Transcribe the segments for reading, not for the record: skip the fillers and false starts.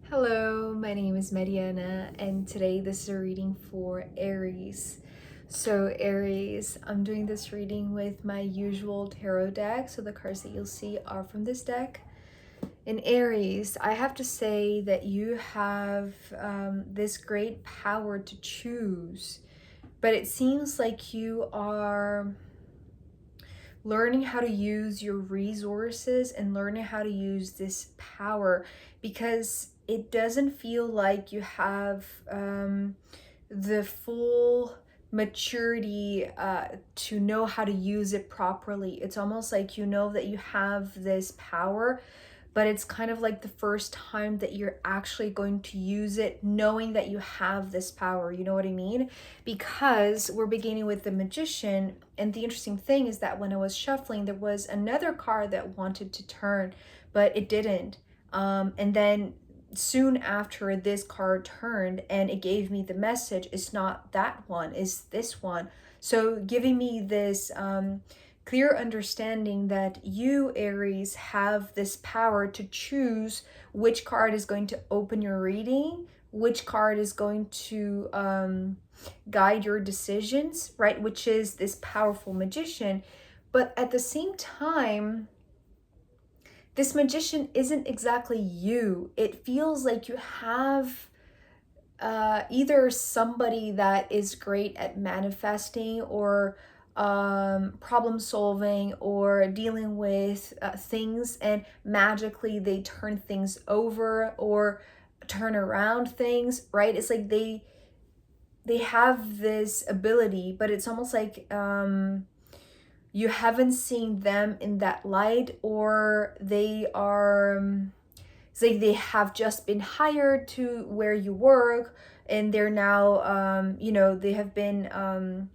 Hello, my name is Mariana, and today this is a reading for Aries. So, Aries, I'm doing this reading with my usual tarot deck, so the cards that you'll see are from this deck. In Aries, I have to say that you have this great power to choose, but it seems like you are learning how to use your resources and learning how to use this power, because it doesn't feel like you have the full maturity to know how to use it properly. It's almost like you know that you have this power, but it's kind of like the first time that you're actually going to use it, knowing that you have this power. You know what I mean? Because we're beginning with the Magician, and the interesting thing is that when I was shuffling, there was another card that wanted to turn, but it didn't. And then soon after, this card turned and it gave me the message, it's not that one, it's this one. So giving me this clear understanding that you, Aries, have this power to choose which card is going to open your reading, which card is going to guide your decisions, right? Which is this powerful Magician. But at the same time, this Magician isn't exactly you. It feels like you have either somebody that is great at manifesting or problem solving or dealing with things, and magically they turn things over or turn around things, right? It's like they have this ability, but it's almost like you haven't seen them in that light, or they are it's like they have just been hired to where you work, and they're now they have been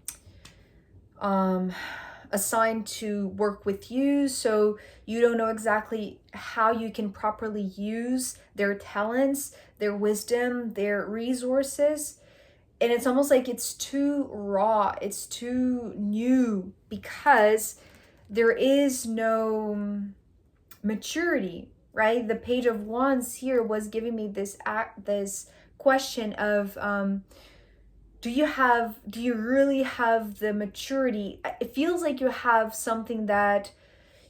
assigned to work with you, so you don't know exactly how you can properly use their talents, their wisdom, their resources. And it's almost like it's too raw, it's too new, because there is no maturity, right? The Page of Wands here was giving me this question of do you really have the maturity? It feels like you have something that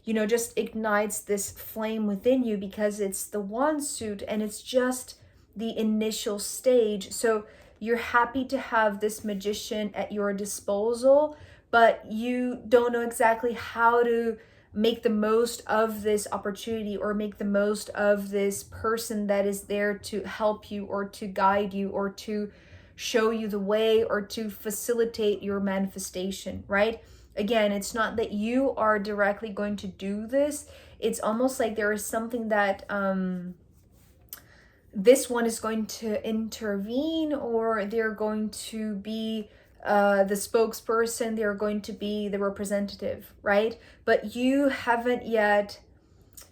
just ignites this flame within you, because it's the wand suit and it's just the initial stage. So you're happy to have this Magician at your disposal, but you don't know exactly how to make the most of this opportunity or make the most of this person that is there to help you or to guide you or to show you the way or to facilitate your manifestation, right? Again, it's not that you are directly going to do this. It's almost like there is something that this one is going to intervene, or they're going to be the spokesperson, they're going to be the representative, right? But you haven't yet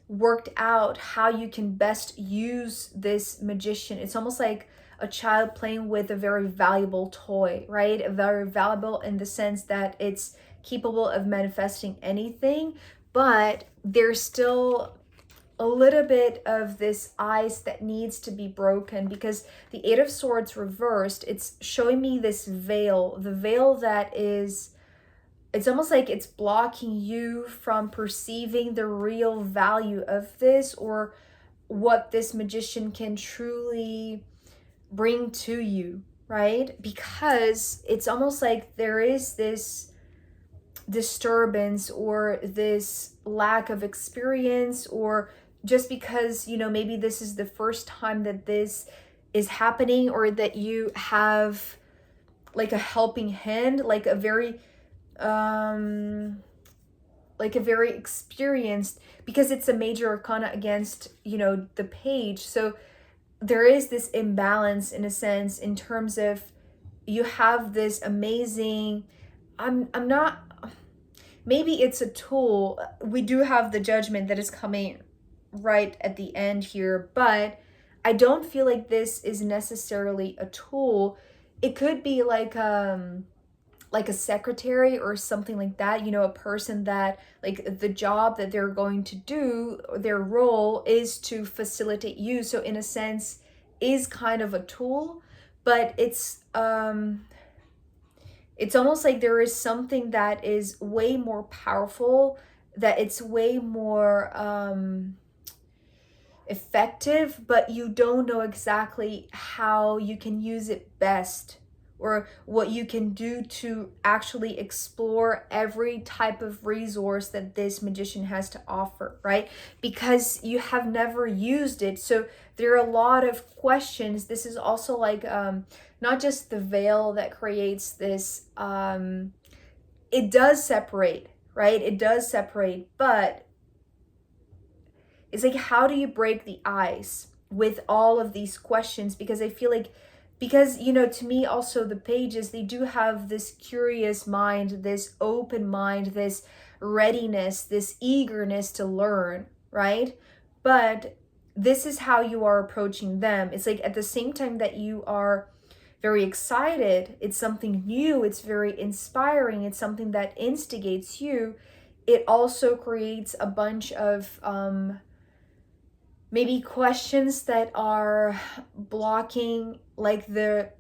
worked out how you can best use this Magician. It's almost like a child playing with a very valuable toy, right? A very valuable in the sense that it's capable of manifesting anything, but there's still a little bit of this ice that needs to be broken, because the Eight of Swords reversed, it's showing me this veil, the veil that is, it's almost like it's blocking you from perceiving the real value of this, or what this Magician can truly bring to you, right? Because it's almost like there is this disturbance or this lack of experience, or just because maybe this is the first time that this is happening, or that you have like a helping hand, like a very experienced, because it's a major arcana against the page. So there is this imbalance in a sense, in terms of you have this amazing, I'm not, maybe it's a tool. We do have the Judgment that is coming right at the end here, but I don't feel like this is necessarily a tool. It could be like a secretary or something like that, a person that, like, the job that they're going to do, their role is to facilitate you. So in a sense, is kind of a tool, but it's almost like there is something that is way more powerful, that it's way more effective, but you don't know exactly how you can use it best, or what you can do to actually explore every type of resource that this magician has to offer, right? Because you have never used it. So there are a lot of questions. This is also like not just the veil that creates this, it does separate, right? It does separate, but it's like, how do you break the ice with all of these questions? Because I feel like, because, you know, to me also the pages, they do have this curious mind, this open mind, this readiness, this eagerness to learn, right? But this is how you are approaching them. It's like, at the same time that you are very excited, it's something new, it's very inspiring, it's something that instigates you, it also creates a bunch of maybe questions that are blocking like the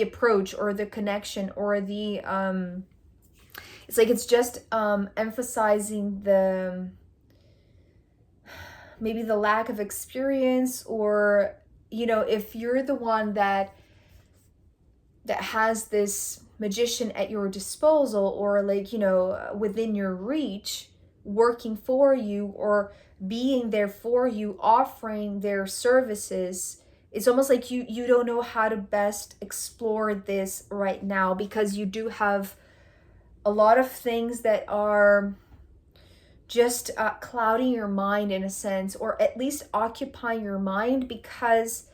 approach or the connection, or the it's like, it's just emphasizing the maybe the lack of experience, or, you know, if you're the one that has this magician at your disposal, or like, you know, within your reach, working for you or being there for you, offering their services, it's almost like you don't know how to best explore this right now, because you do have a lot of things that are just clouding your mind in a sense, or at least occupying your mind, because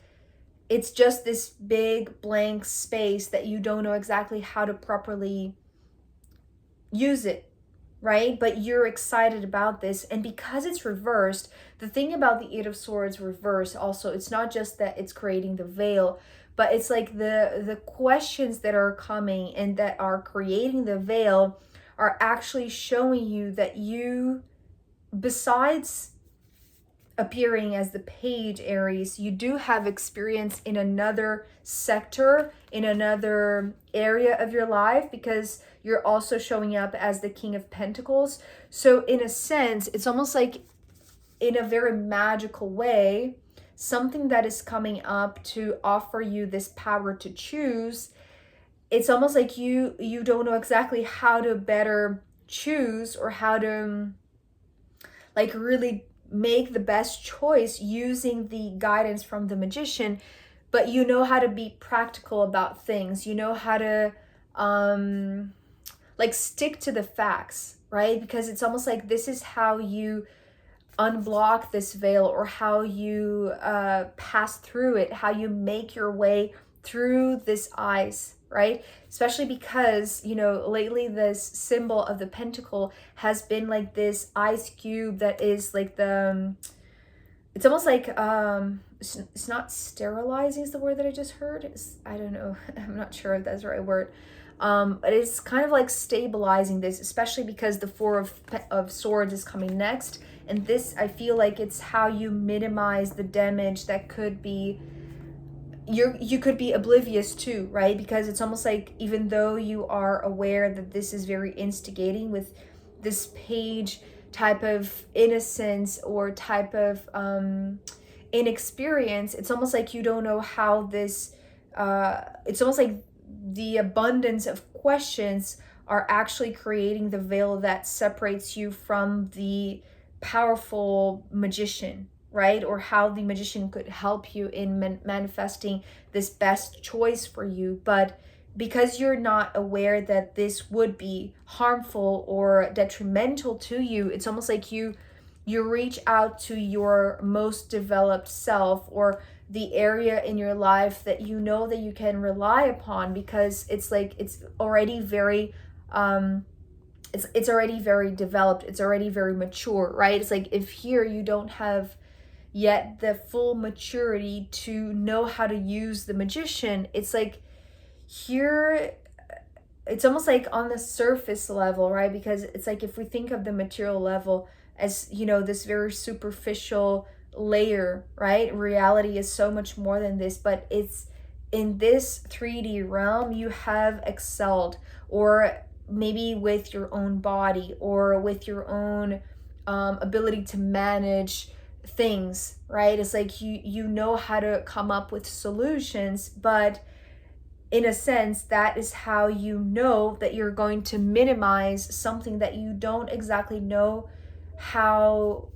it's just this big blank space that you don't know exactly how to properly use it, right? But you're excited about this. And because it's reversed, the thing about the Eight of Swords reversed also, it's not just that it's creating the veil, but it's like the questions that are coming and that are creating the veil are actually showing you that you, besides appearing as the page, Aries, you do have experience in another sector, in another area of your life, because you're also showing up as the King of Pentacles. So in a sense, it's almost like, in a very magical way, something that is coming up to offer you this power to choose. It's almost like you don't know exactly how to better choose, or how to like really make the best choice using the guidance from the magician, but you know how to be practical about things. You know how to like stick to the facts, right? Because it's almost like this is how you unblock this veil, or how you pass through it, how you make your way through this ice, right? Especially because, you know, lately this symbol of the pentacle has been like this ice cube that is like the it's almost like it's not sterilizing is the word that I just heard. I don't know. I'm not sure if that's the right word. But it's kind of like stabilizing this, especially because the Four of Swords is coming next. And this, I feel like it's how you minimize the damage that could be, you could be oblivious to, right? Because it's almost like, even though you are aware that this is very instigating with this page type of innocence or type of inexperience, it's almost like you don't know how this, it's almost like the abundance of questions are actually creating the veil that separates you from the powerful magician, right? Or how the magician could help you in manifesting this best choice for you. But because you're not aware that this would be harmful or detrimental to you, it's almost like you reach out to your most developed self, or the area in your life that you know that you can rely upon, because it's like it's already very it's already very developed, it's already very mature, right? It's like, if here you don't have yet the full maturity to know how to use the magician, it's like here it's almost like on the surface level, right? Because it's like, if we think of the material level as, you know, this very superficial layer, right? Reality is so much more than this, but it's in this 3D realm you have excelled, or maybe with your own body, or with your own ability to manage things, right? It's like you know how to come up with solutions, but in a sense that is how you know that you're going to minimize something that you don't exactly know how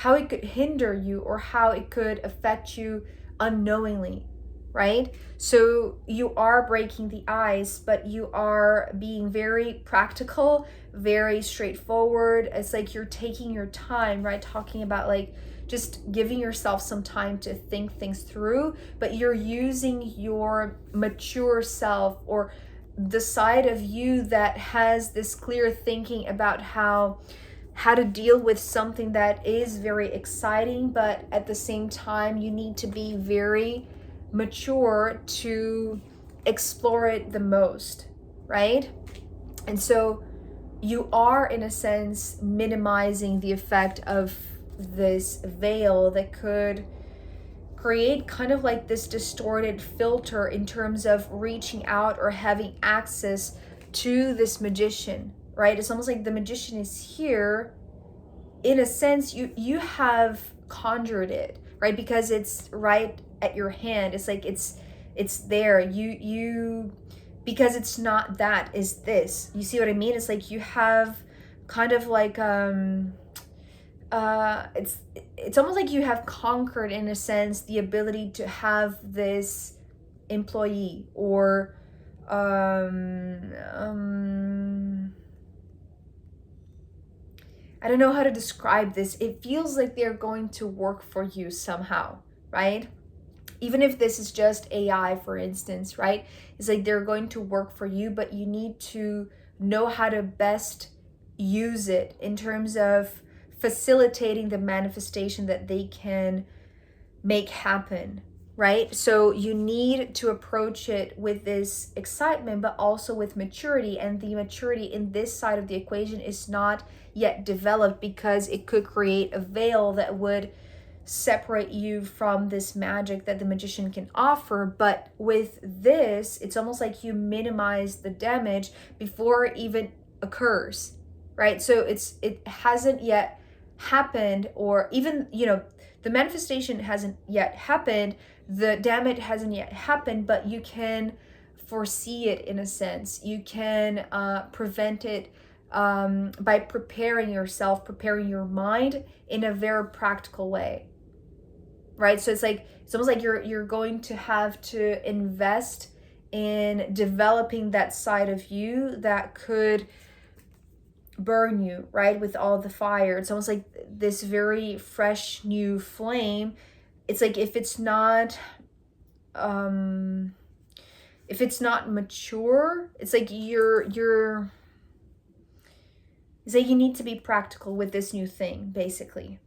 it could hinder you, or how it could affect you unknowingly, right? So you are breaking the ice, but you are being very practical, very straightforward. It's like you're taking your time, right? Talking about like just giving yourself some time to think things through, but you're using your mature self, or the side of you that has this clear thinking about how to deal with something that is very exciting, but at the same time you need to be very mature to explore it the most, right? And so you are in a sense minimizing the effect of this veil that could create kind of like this distorted filter in terms of reaching out or having access to this magician, right? It's almost like the magician is here. In a sense, you have conjured it, right? Because it's right at your hand. It's like it's there. You because it's not that, is this. You see what I mean? It's like you have kind of like it's almost like you have conquered, in a sense, the ability to have this employee, or I don't know how to describe this. It feels like they're going to work for you somehow, right? Even if this is just AI, for instance, right? It's like they're going to work for you, but you need to know how to best use it in terms of facilitating the manifestation that they can make happen, right? So you need to approach it with this excitement, but also with maturity. And the maturity in this side of the equation is not yet developed, because it could create a veil that would separate you from this magic that the magician can offer. But with this, it's almost like you minimize the damage before it even occurs, right? So it hasn't yet happened, or even, the manifestation hasn't yet happened, the damage hasn't yet happened, but you can foresee it. In a sense, you can prevent it by preparing yourself, preparing your mind in a very practical way, right? So it's like, it's almost like you're going to have to invest in developing that side of you that could burn you, right, with all the fire. It's almost like this very fresh new flame. It's like if it's not mature, it's like it's like you need to be practical with this new thing, basically,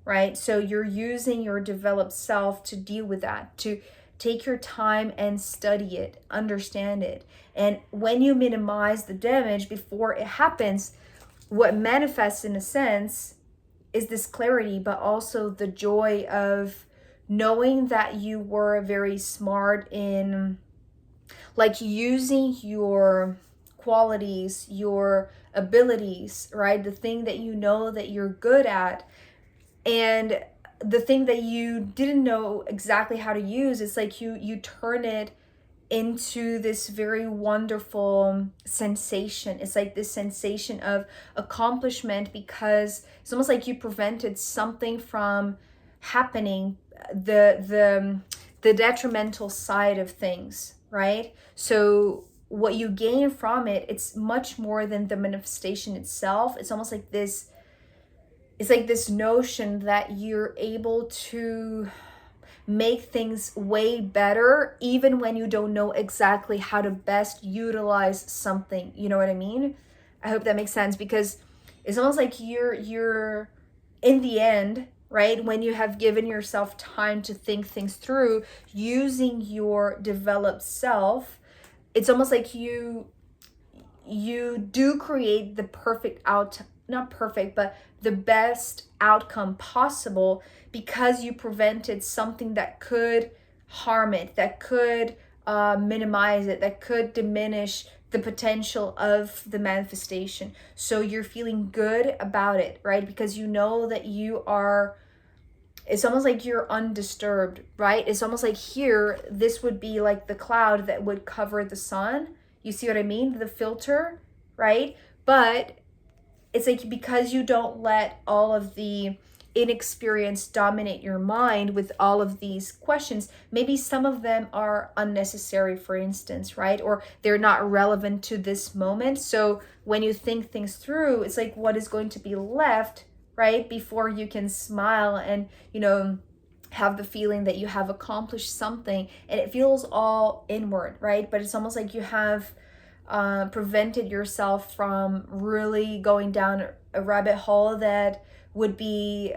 right? So you're using your developed self to deal with that, to take your time and study it, understand it. And when you minimize the damage before it happens, what manifests, in a sense, is this clarity, but also the joy of knowing that you were very smart in like using your qualities, your abilities, right? The thing that you know that you're good at, and the thing that you didn't know exactly how to use, it's like you turn it into this very wonderful sensation. It's like this sensation of accomplishment, because it's almost like you prevented something from happening, the detrimental side of things, right? So what you gain from it, it's much more than the manifestation itself. It's almost like this, it's like this notion that you're able to make things way better, even when you don't know exactly how to best utilize something. You know what I mean? I hope that makes sense, because it's almost like you're in the end, right, when you have given yourself time to think things through using your developed self, it's almost like you do create the perfect not perfect, but the best outcome possible, because you prevented something that could harm it, that could minimize it, that could diminish the potential of the manifestation. So you're feeling good about it, right? Because you know that you are, it's almost like you're undisturbed, right? It's almost like here, this would be like the cloud that would cover the sun. You see what I mean? The filter, right? But it's like, because you don't let all of the inexperience dominate your mind with all of these questions, maybe some of them are unnecessary, for instance, right? Or they're not relevant to this moment. So when you think things through, it's like, what is going to be left, right, before you can smile and, you know, have the feeling that you have accomplished something. And it feels all inward, right? But it's almost like you have prevented yourself from really going down a rabbit hole that would be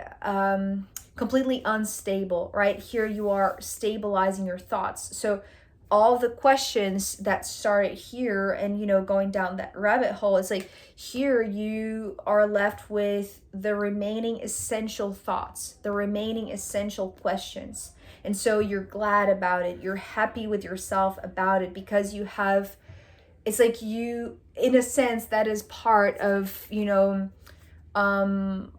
completely unstable, right? Here you are stabilizing your thoughts. So all the questions that started here and, you know, going down that rabbit hole, it's like here you are left with the remaining essential thoughts, the remaining essential questions. And so you're glad about it. You're happy with yourself about it, because you have, it's like you, in a sense, that is part of, you know,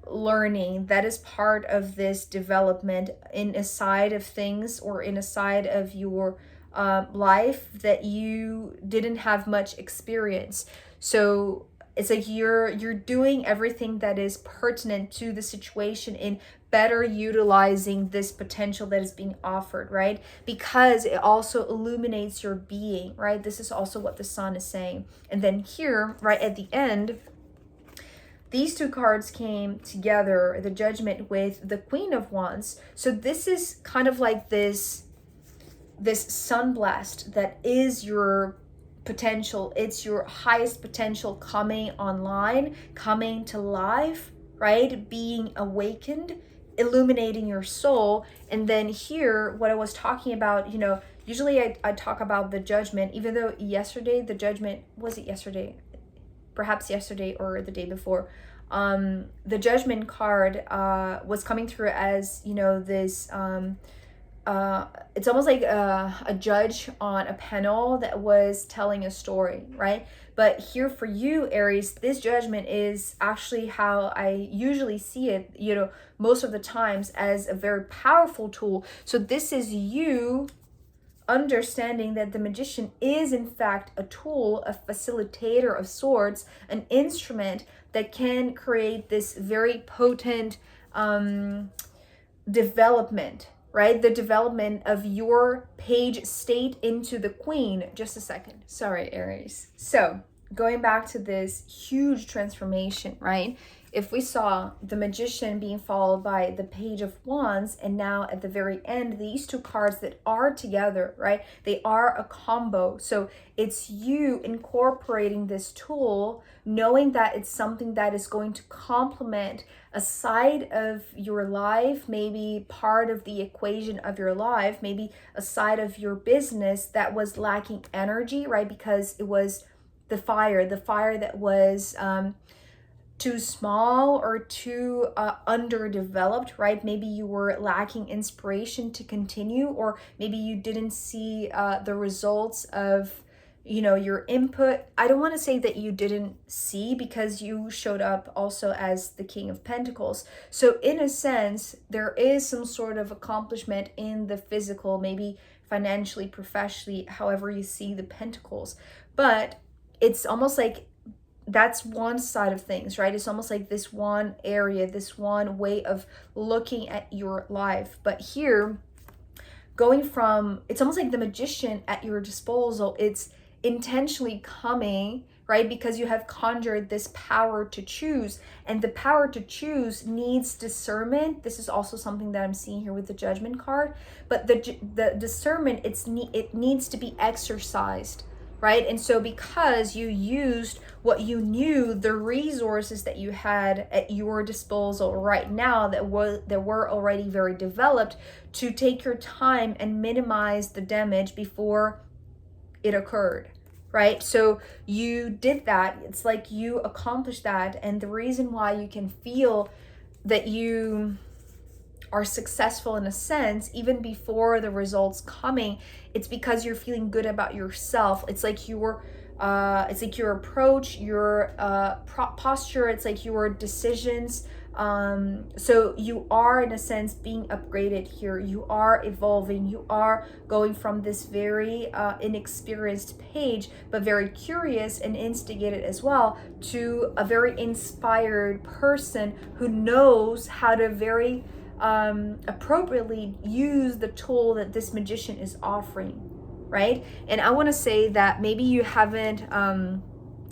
learning. That is part of this development in a side of things, or in a side of your life that you didn't have much experience. So it's like you're doing everything that is pertinent to the situation in better utilizing this potential that is being offered, right? Because it also illuminates your being, right? This is also what the sun is saying. And then here, right at the end, these two cards came together, the Judgment with the Queen of Wands. So this is kind of like this sunblast that is your potential. It's your highest potential coming online, coming to life, right? Being awakened, illuminating your soul. And then here, what I was talking about, you know, usually I talk about the Judgment, even though yesterday, the Judgment, was it yesterday? Perhaps yesterday or the day before. The Judgment card was coming through as, you know, this it's almost like a judge on a panel that was telling a story, right? But here for you, Aries, this Judgment is actually how I usually see it, you know, most of the times, as a very powerful tool. So this is you understanding that the Magician is in fact a tool, a facilitator of sorts, an instrument that can create this very potent development, right? The development of your page state into the Queen. Just a second. Sorry, Aries. So going back to this huge transformation, right? If we saw the Magician being followed by the Page of Wands, and now at the very end, these two cards that are together, right? They are a combo. So it's you incorporating this tool, knowing that it's something that is going to complement a side of your life, maybe part of the equation of your life, maybe a side of your business that was lacking energy, right? Because it was the fire that was too small or too underdeveloped, right? Maybe you were lacking inspiration to continue, or maybe you didn't see the results of, you know, your input. I don't want to say that you didn't see, because you showed up also as the King of Pentacles. So in a sense, there is some sort of accomplishment in the physical, maybe financially, professionally, however you see the pentacles. But it's almost like that's one side of things, right? It's almost like this one area, this one way of looking at your life. But here, going from, it's almost like the Magician at your disposal, it's intentionally coming, right? Because you have conjured this power to choose, and the power to choose needs discernment. This is also something that I'm seeing here with the Judgment card. But the discernment, it needs to be exercised, right? And so because you used what you knew, the resources that you had at your disposal right now that were already very developed, to take your time and minimize the damage before it occurred, right? So you did that. It's like you accomplished that. And the reason why you can feel that you are successful in a sense, even before the results coming, it's because you're feeling good about yourself. It's like your approach, your posture, it's like your decisions. So you are, in a sense, being upgraded here. You are evolving. You are going from this very inexperienced page, but very curious and instigated as well, to a very inspired person who knows how to very appropriately use the tool that this magician is offering, right? And I want to say that maybe you haven't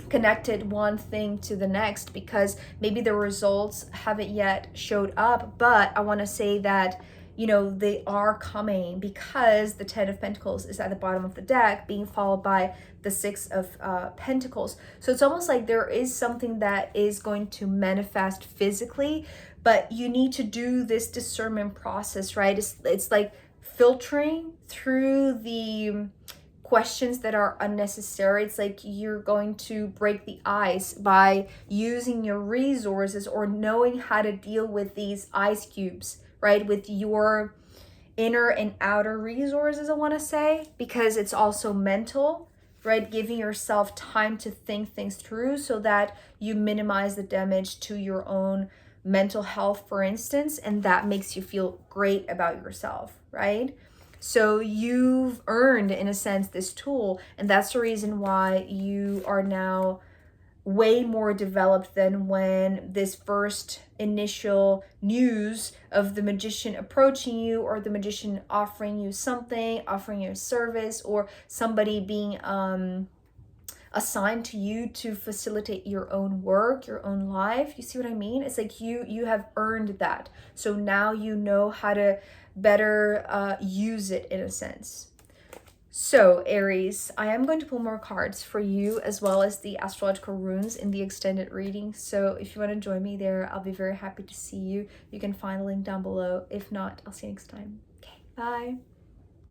connected one thing to the next because maybe the results haven't yet showed up, but I want to say that they are coming, because the 10 of Pentacles is at the bottom of the deck, being followed by the 6 of Pentacles. So it's almost like there is something that is going to manifest physically, but you need to do this discernment process, right? It's like filtering through the questions that are unnecessary. It's like you're going to break the ice by using your resources or knowing how to deal with these ice cubes, right? With your inner and outer resources, I want to say, because it's also mental, right? Giving yourself time to think things through so that you minimize the damage to your own mental health, for instance, and that makes you feel great about yourself, right? So you've earned, in a sense, this tool, and that's the reason why you are now way more developed than when this first initial news of the magician approaching you, or the magician offering you something, offering you a service, or somebody being assigned to you to facilitate your own work, your own life. You see what I mean? It's like you have earned that. So now you know how to better use it, in a sense. So, Aries, I am going to pull more cards for you, as well as the astrological runes in the extended reading. So if you want to join me there, I'll be very happy to see you. You can find the link down below. If not, I'll see you next time. Okay, bye.